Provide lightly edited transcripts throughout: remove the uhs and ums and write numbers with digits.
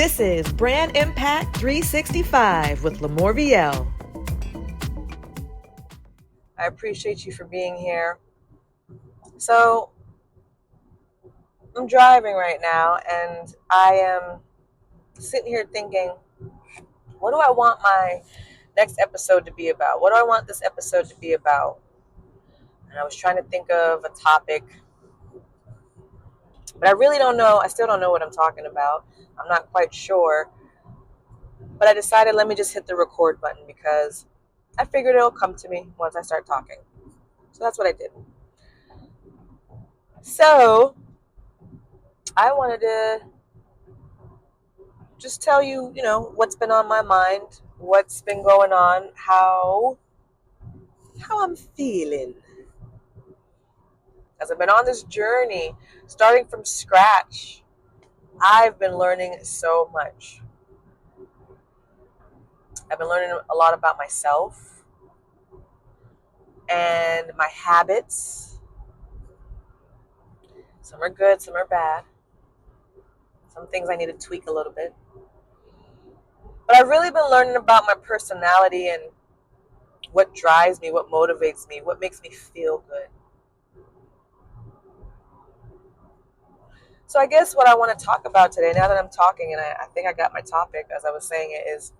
This is Brand Impact 365 with LaMorvielle. I appreciate you for being here. So, I'm driving right now and I am sitting here thinking, what do I want my next episode to be about? What do I want this episode to be about? And I was trying to think of a topic, but I really don't know. I still don't know what I'm talking about. I'm not quite sure. But I decided let me just hit the record button because I figured it'll come to me once I start talking. So that's what I did. So, I wanted to just tell you, what's been on my mind, what's been going on, how I'm feeling. As I've been on this journey, starting from scratch, I've been learning so much. I've been learning a lot about myself and my habits. Some are good, some are bad. Some things I need to tweak a little bit. But I've really been learning about my personality and what drives me, what motivates me, what makes me feel good. So I guess what I want to talk about today, now that I'm talking, and I think I got my topic as I was saying it, is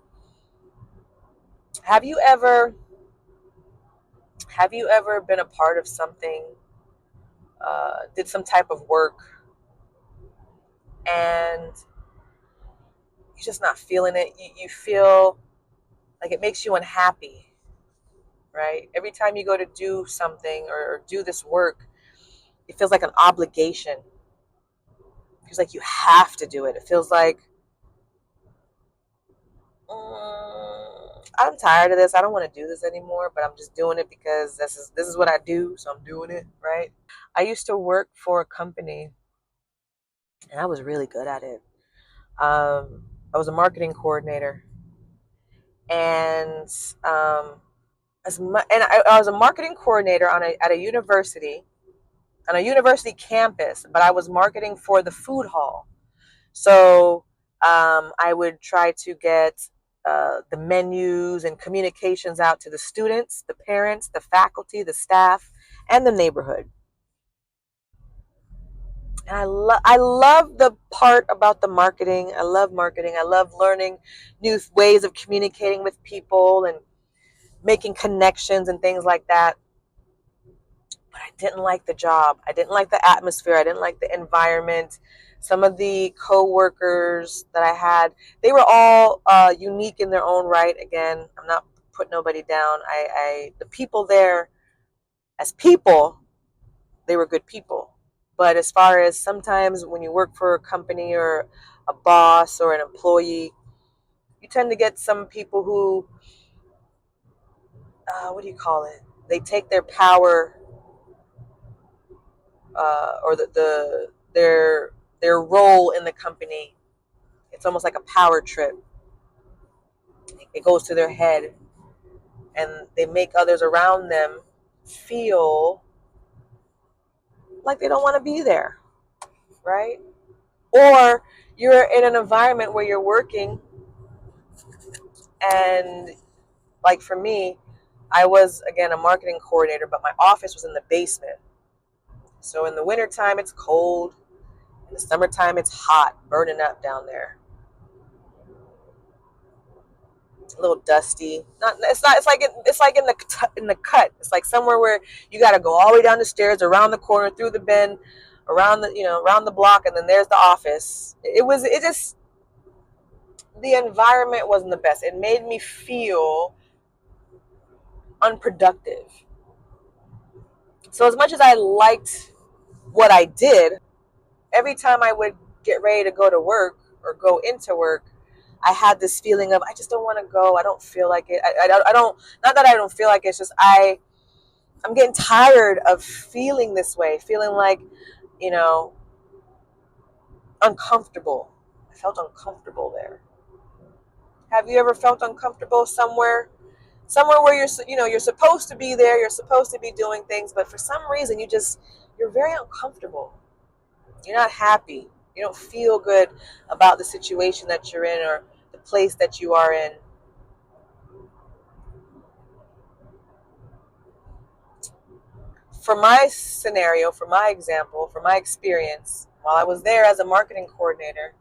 have you ever been a part of something, did some type of work, and you're just not feeling it? You feel like it makes you unhappy, right? Every time you go to do something or do this work, it feels like an obligation. It feels like you have to do it. It feels like I'm tired of this. I don't want to do this anymore, but I'm just doing it because this is what I do, so I'm doing it, right? I used to work for a company, and I was really good at it. I was a marketing coordinator, and I was a marketing coordinator at a university, on a university campus, but I was marketing for the food hall. So I would try to get the menus and communications out to the students, the parents, the faculty, the staff, and the neighborhood. And I love the part about the marketing. I love marketing. I love learning new ways of communicating with people and making connections and things like that. But I didn't like the job. I didn't like the atmosphere. I didn't like the environment. Some of the co-workers that I had, they were all unique in their own right. Again, I'm not putting nobody down. The people there, as people, they were good people. But as far as sometimes when you work for a company or a boss or an employee, you tend to get some people who, what do you call it? They take their power or their role in the company. It's almost like a power trip. It goes to their head, and they make others around them feel like they don't want to be there, right? Or you're in an environment where you're working, and like for me, I was again a marketing coordinator, but my office was in the basement. So in the wintertime, it's cold. In the summertime, it's hot, burning up down there. A little dusty. Not. It's not. It's like in the cut. It's like somewhere where you got to go all the way down the stairs, around the corner, through the bend, around the block, and then there's the office. It just the environment wasn't the best. It made me feel unproductive. So as much as I liked what I did, every time I would get ready to go to work or go into work, I had this feeling of I just don't want to go. I don't feel like it. I don't. Not that I don't feel like it, it's just I'm getting tired of feeling this way, feeling like you know uncomfortable. I felt uncomfortable there. Have you ever felt uncomfortable somewhere where you're supposed to be there, you're supposed to be doing things, but for some reason you're very uncomfortable. You're not happy. You don't feel good about the situation that you're in or the place that you are in. For my scenario, for my example, for my experience, while I was there as a marketing coordinator,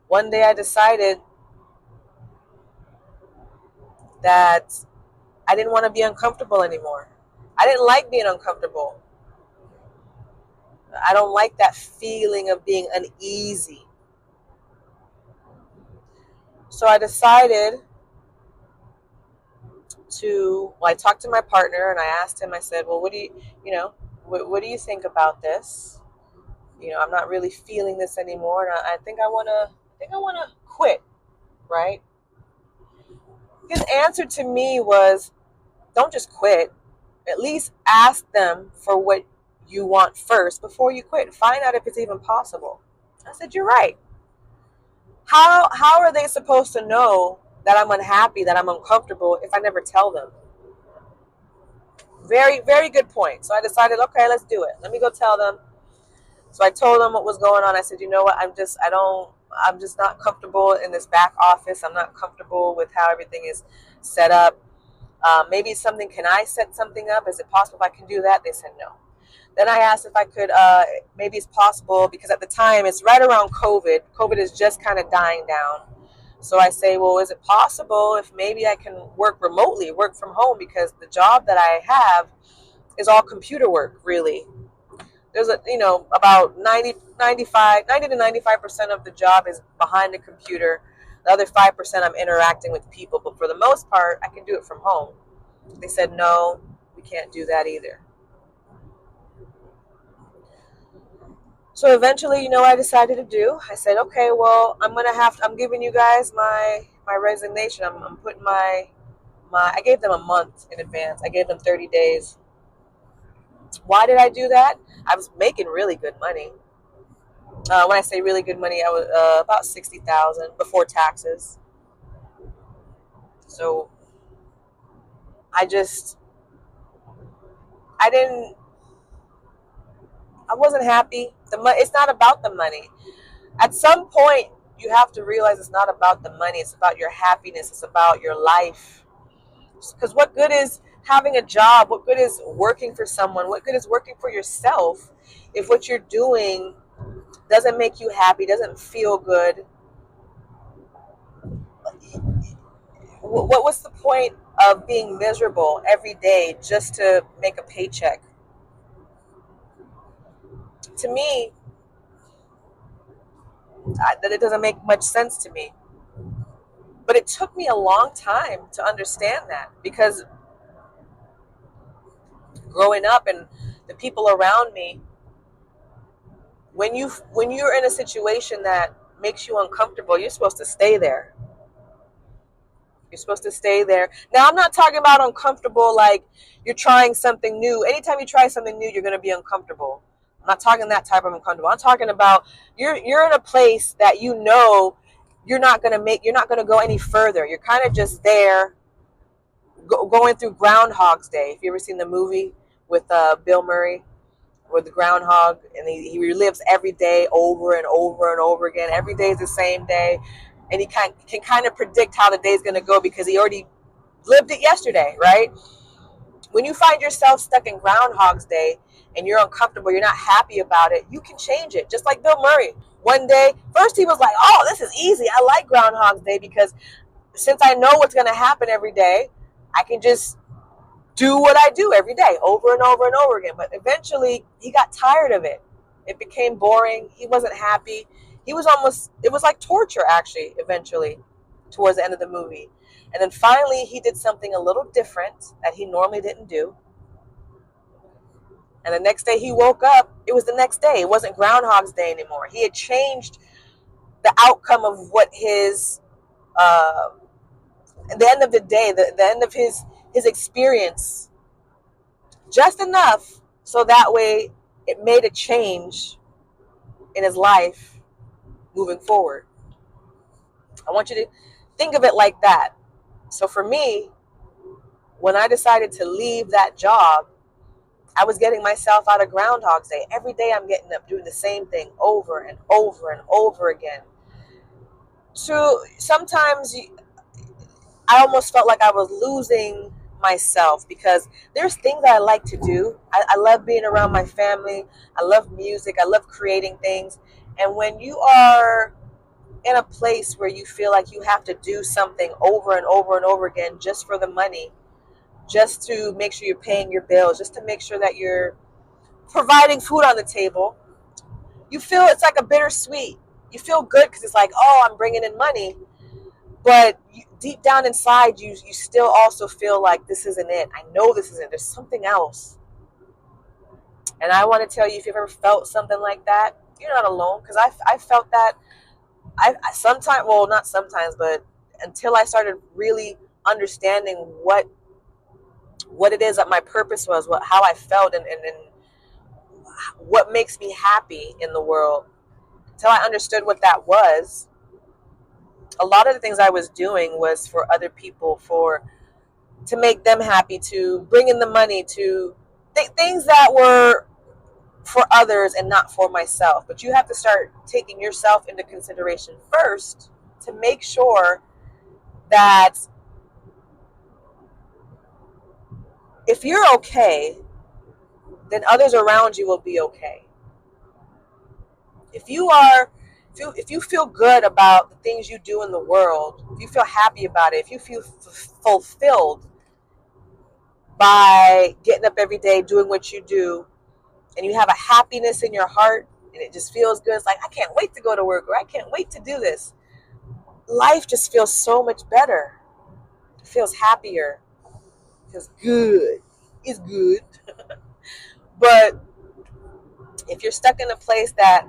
one day I decided that I didn't want to be uncomfortable anymore. I didn't like being uncomfortable. I don't like that feeling of being uneasy. So I decided I talked to my partner and I asked him, I said, well, what do you think about this? I'm not really feeling this anymore. And I think I want to quit, right? His answer to me was, don't just quit. At least ask them for what you want first before you quit. Find out if it's even possible. I said, you're right. How are they supposed to know that I'm unhappy, that I'm uncomfortable if I never tell them? Very, very good point. So I decided, okay, let's do it. Let me go tell them. So I told them what was going on. I said, you know what? I'm just not comfortable in this back office. I'm not comfortable with how everything is set up. Maybe something, can I set something up? Is it possible if I can do that? They said no. Then I asked if I could, maybe it's possible, because at the time it's right around COVID. COVID is just kind of dying down. So I say, well, is it possible if maybe I can work remotely, work from home, because the job that I have is all computer work, really. There's about 90 to 95% of the job is behind the computer. The other 5% I'm interacting with people, but for the most part, I can do it from home. They said, no, we can't do that either. So eventually, what I decided to do? I said, okay, well, I'm giving you guys my resignation. I'm putting I gave them a month in advance. I gave them 30 days. Why did I do that? I was making really good money. When I say really good money, I was about 60,000 before taxes. So I just, I didn't, I wasn't happy. It's not about the money. At some point, you have to realize it's not about the money. It's about your happiness. It's about your life. Because what good is having a job? What good is working for someone? What good is working for yourself if what you're doing doesn't make you happy, doesn't feel good? What's the point of being miserable every day just to make a paycheck? To me, that it doesn't make much sense to me. But it took me a long time to understand that, because growing up and the people around me, when you're in a situation that makes you uncomfortable, you're supposed to stay there. You're supposed to stay there. Now, I'm not talking about uncomfortable like you're trying something new. Anytime you try something new, you're going to be uncomfortable. I'm not talking that type of uncomfortable. I'm talking about you're in a place that you're not going to go any further. You're kind of just there, going through Groundhog's Day. If you ever seen the movie with Bill Murray, with the groundhog, and he relives every day over and over and over again. Every day is the same day, and he can kind of predict how the day is going to go because he already lived it yesterday, right? When you find yourself stuck in Groundhog's Day and you're uncomfortable, you're not happy about it, you can change it. Just like Bill Murray. One day, first he was like, oh, this is easy. I like Groundhog's Day because since I know what's going to happen every day, I can just do what I do every day over and over and over again. But eventually he got tired of it. It became boring. He wasn't happy. It was like torture, actually, eventually, towards the end of the movie. And then finally he did something a little different that he normally didn't do. And the next day he woke up, it was the next day. It wasn't Groundhog's Day anymore. He had changed the outcome of what uh, at the end of the day, the end of his experience, just enough so that way it made a change in his life moving forward. I want you to think of it like that. So for me, when I decided to leave that job, I was getting myself out of Groundhog's Day. Every day I'm getting up doing the same thing over and over and over again. So sometimes I almost felt like I was losing myself because there's things that I like to do. I love being around my family. I love music. I love creating things. And when you are in a place where you feel like you have to do something over and over and over again just for the money, just to make sure you're paying your bills, just to make sure that you're providing food on the table, you feel it's like a bittersweet. You feel good because it's like, oh, I'm bringing in money, but deep down inside, you still also feel like this isn't it. I know this isn't. There's something else, and I want to tell you, if you've ever felt something like that, you're not alone. Because I felt that. I sometimes, well, not sometimes, but until I started really understanding what it is that my purpose was, how I felt, and what makes me happy in the world. Until I understood what that was, a lot of the things I was doing was for other people, to make them happy, to bring in the money, to things that were for others and not for myself. But you have to start taking yourself into consideration first to make sure that if you're okay, then others around you will be okay. If you are if you feel good about the things you do in the world, if you feel happy about it, if you feel fulfilled by getting up every day doing what you do, and you have a happiness in your heart and it just feels good, it's like, I can't wait to go to work, or I can't wait to do this. Life just feels so much better. It feels happier. It feels good. It's good. But if you're stuck in a place that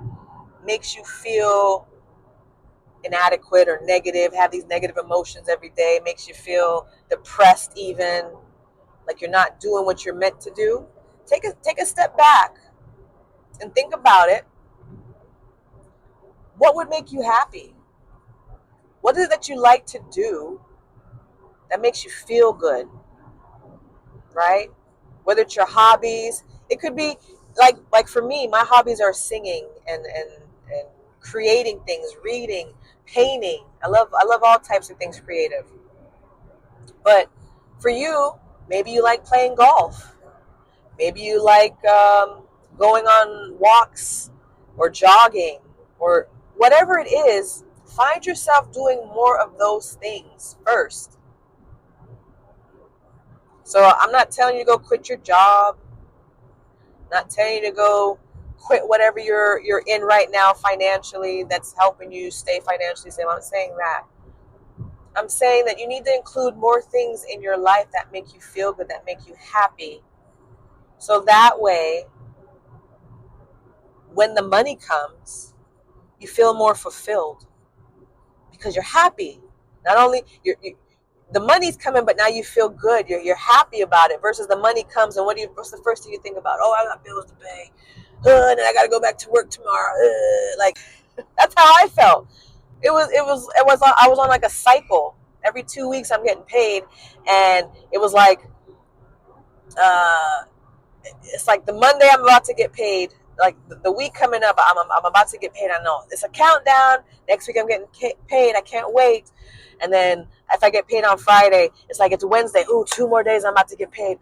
makes you feel inadequate or negative, have these negative emotions every day, makes you feel depressed, even like you're not doing what you're meant to do, take a step back and think about it. What would make you happy? What is it that you like to do that makes you feel good, right? Whether it's your hobbies, it could be like for me, my hobbies are singing and creating things, reading, painting. I love all types of things creative. But for you, maybe you like playing golf. Maybe you like going on walks or jogging or whatever it is. Find yourself doing more of those things first. So I'm not telling you to go quit your job. I'm not telling you to go quit whatever you're in right now financially that's helping you stay financially stable. I'm not saying that. I'm saying that you need to include more things in your life that make you feel good, that make you happy. So that way, when the money comes, you feel more fulfilled because you're happy. Not only the money's coming, but now you feel good. You're happy about it. Versus the money comes, and what's the first thing you think about? Oh, I got bills to pay, and then I got to go back to work tomorrow. Like that's how I felt. I was on like a cycle. Every 2 weeks, I'm getting paid, and it was like uh, it's like the Monday I'm about to get paid. Like the week coming up, I'm about to get paid. I know it's a countdown. Next week I'm getting paid. I can't wait. And then if I get paid on Friday, it's like it's Wednesday. Ooh, 2 more days I'm about to get paid.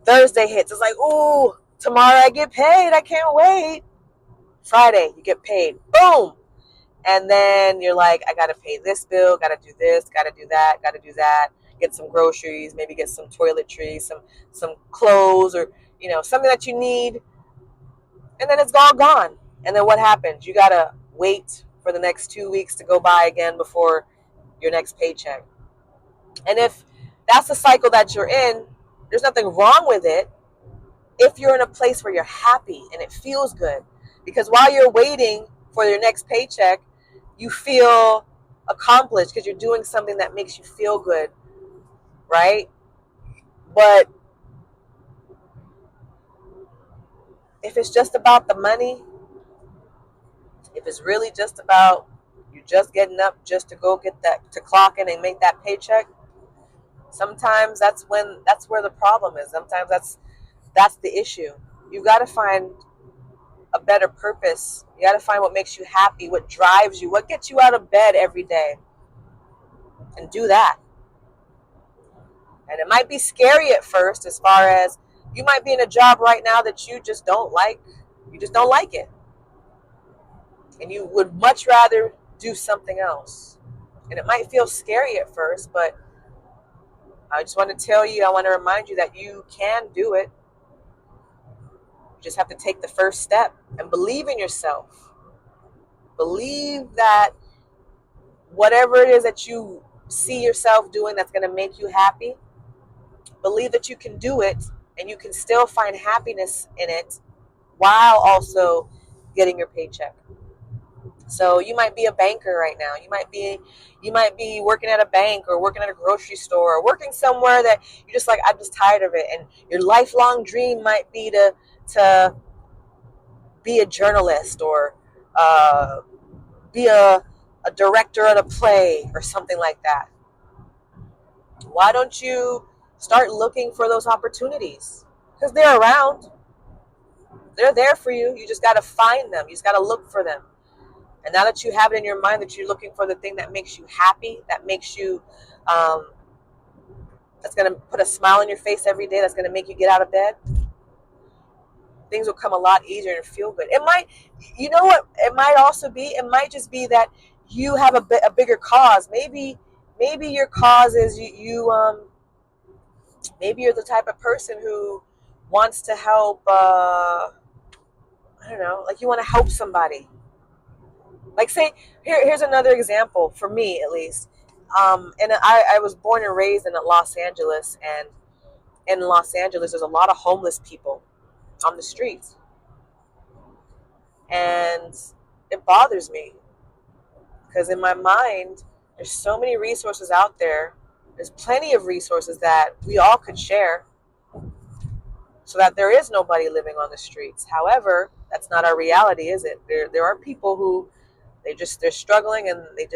Thursday hits. It's like, ooh, tomorrow I get paid. I can't wait. Friday you get paid. Boom. And then you're like, I gotta pay this bill. Gotta do this. Gotta do that. Gotta do that. Get some groceries. Maybe get some toiletries. Some clothes, or something that you need, and then it's all gone. And then what happens? You gotta wait for the next 2 weeks to go by again before your next paycheck. And if that's the cycle that you're in, there's nothing wrong with it if you're in a place where you're happy and it feels good. Because while you're waiting for your next paycheck, you feel accomplished because you're doing something that makes you feel good, right? But if it's just about the money, if it's really just about you just getting up just to go get that, to clock in and make that paycheck, sometimes that's where the problem is. Sometimes That's the issue. You've got to find a better purpose. You got to find what makes you happy, what drives you, what gets you out of bed every day, and do that. And it might be scary at first, as far as you might be in a job right now that you just don't like. You just don't like it. And you would much rather do something else. And it might feel scary at first, but I just want to tell you, I want to remind you that you can do it. You just have to take the first step and believe in yourself. Believe that whatever it is that you see yourself doing that's going to make you happy, believe that you can do it and you can still find happiness in it while also getting your paycheck. So you might be a banker right now. You might be working at a bank or working at a grocery store or working somewhere that you're just like, I'm just tired of it. And your lifelong dream might be to be a journalist or be a director at a play or something like that. Why don't you start looking for those opportunities? Because they're around. They're there for you. You just got to find them. You just got to look for them. And now that you have it in your mind that you're looking for the thing that makes you happy, that makes you, that's going to put a smile on your face every day, that's going to make you get out of bed, things will come a lot easier and feel good. It might, you know what, it might also be, it might just be that you have a bigger cause. Maybe your cause is maybe you're the type of person who wants to help, I don't know, like you want to help somebody. Like say, here's another example for me at least. And I was born and raised in Los Angeles, and in Los Angeles there's a lot of homeless people on the streets, and it bothers me because in my mind there's so many resources out there. There's plenty of resources that we all could share, so that there is nobody living on the streets. However, that's not our reality, is it? There are people who they're struggling and they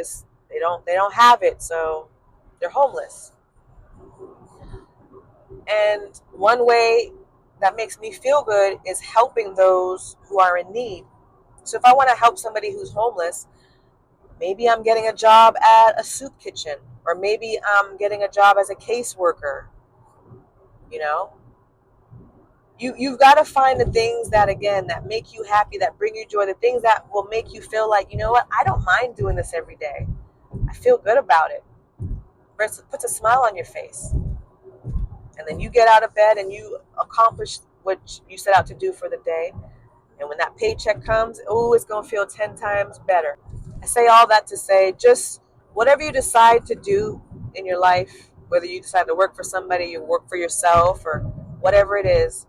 don't have it, so they're homeless. And one way that makes me feel good is helping those who are in need. So if I want to help somebody who's homeless, maybe I'm getting a job at a soup kitchen, or maybe I'm getting a job as a caseworker. You know, you've got to find the things that, again, that make you happy, that bring you joy, the things that will make you feel like, you know what, I don't mind doing this every day. I feel good about it. It puts a smile on your face. And then you get out of bed and you accomplish what you set out to do for the day. And when that paycheck comes, oh, it's going to feel 10 times better. I say all that to say, just whatever you decide to do in your life, whether you decide to work for somebody, you work for yourself, or whatever it is,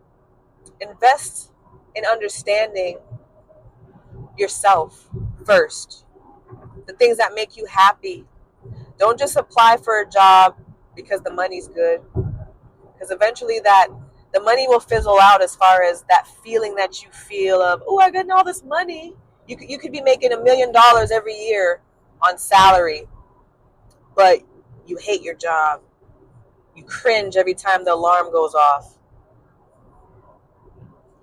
invest in understanding yourself first. The things that make you happy. Don't just apply for a job because the money's good. Because eventually the money will fizzle out, as far as that feeling that you feel of, oh, I got all this money. You could be making $1 million every year on salary, but you hate your job. You cringe every time the alarm goes off.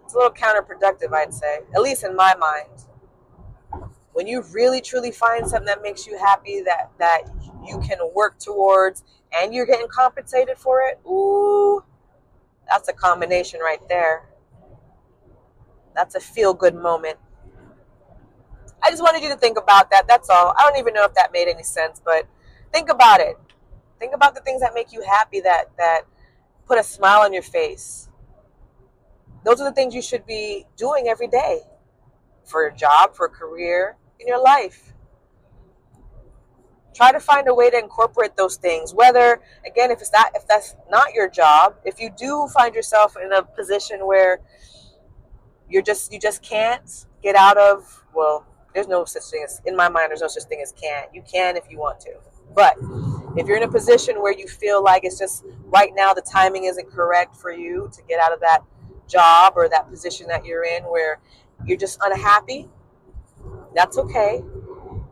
It's a little counterproductive, I'd say, at least in my mind. When you really truly find something that makes you happy, that you can work towards, and you're getting compensated for it, ooh, that's a combination right there. That's a feel-good moment. I just wanted you to think about that. That's all. I don't even know if that made any sense, but think about it. Think about the things that make you happy, that put a smile on your face. Those are the things you should be doing every day for a job, for a career, in your life. Try to find a way to incorporate those things. Whether, again, if that's not your job, if you do find yourself in a position where you just can't get out of, well, there's no such thing as, in my mind, there's no such thing as can't. You can if you want to. But if you're in a position where you feel like it's just right now the timing isn't correct for you to get out of that job or that position that you're in where you're just unhappy, that's okay.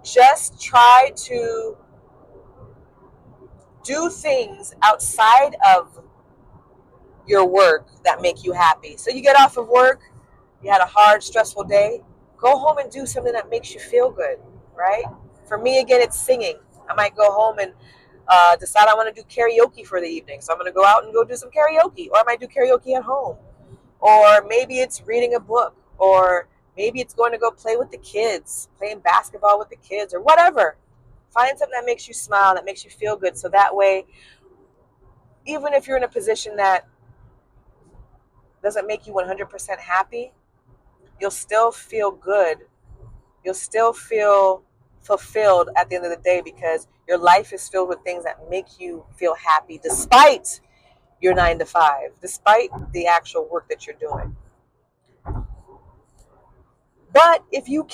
Just try to do things outside of your work that make you happy. So you get off of work, you had a hard, stressful day, go home and do something that makes you feel good, right? For me, again, it's singing. I might go home and decide I want to do karaoke for the evening. So I'm going to go out and go do some karaoke, or I might do karaoke at home. Or maybe it's reading a book, or maybe it's going to go play with the kids, playing basketball with the kids, or whatever. Find something that makes you smile, that makes you feel good. So that way, even if you're in a position that doesn't make you 100% happy, you'll still feel good. You'll still feel fulfilled at the end of the day because your life is filled with things that make you feel happy despite your 9 to 5, despite the actual work that you're doing. But if you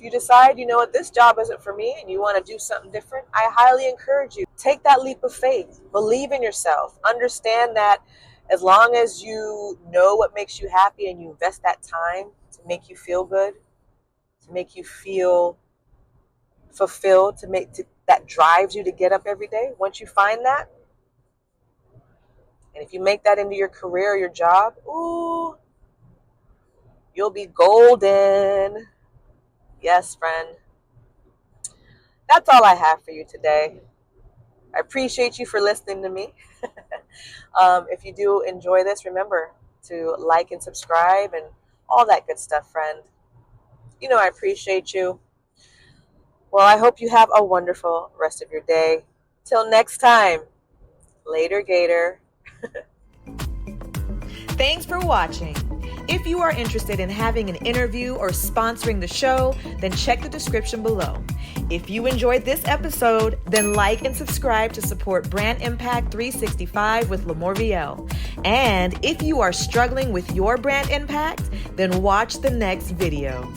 decide, you know what, this job isn't for me and you want to do something different, I highly encourage you. Take that leap of faith. Believe in yourself. Understand that as long as you know what makes you happy and you invest that time to make you feel good, to make you feel fulfilled, that drives you to get up every day. Once you find that, and if you make that into your career or your job, ooh, you'll be golden. Yes, friend. That's all I have for you today. I appreciate you for listening to me. If you do enjoy this, remember to like and subscribe and all that good stuff, friend. You know I appreciate you. Well, I hope you have a wonderful rest of your day. Till next time. Later, Gator. Thanks for watching. If you are interested in having an interview or sponsoring the show, then check the description below. If you enjoyed this episode, then like and subscribe to support Brand Impact 365 with LaMorvielle. And if you are struggling with your brand impact, then watch the next video.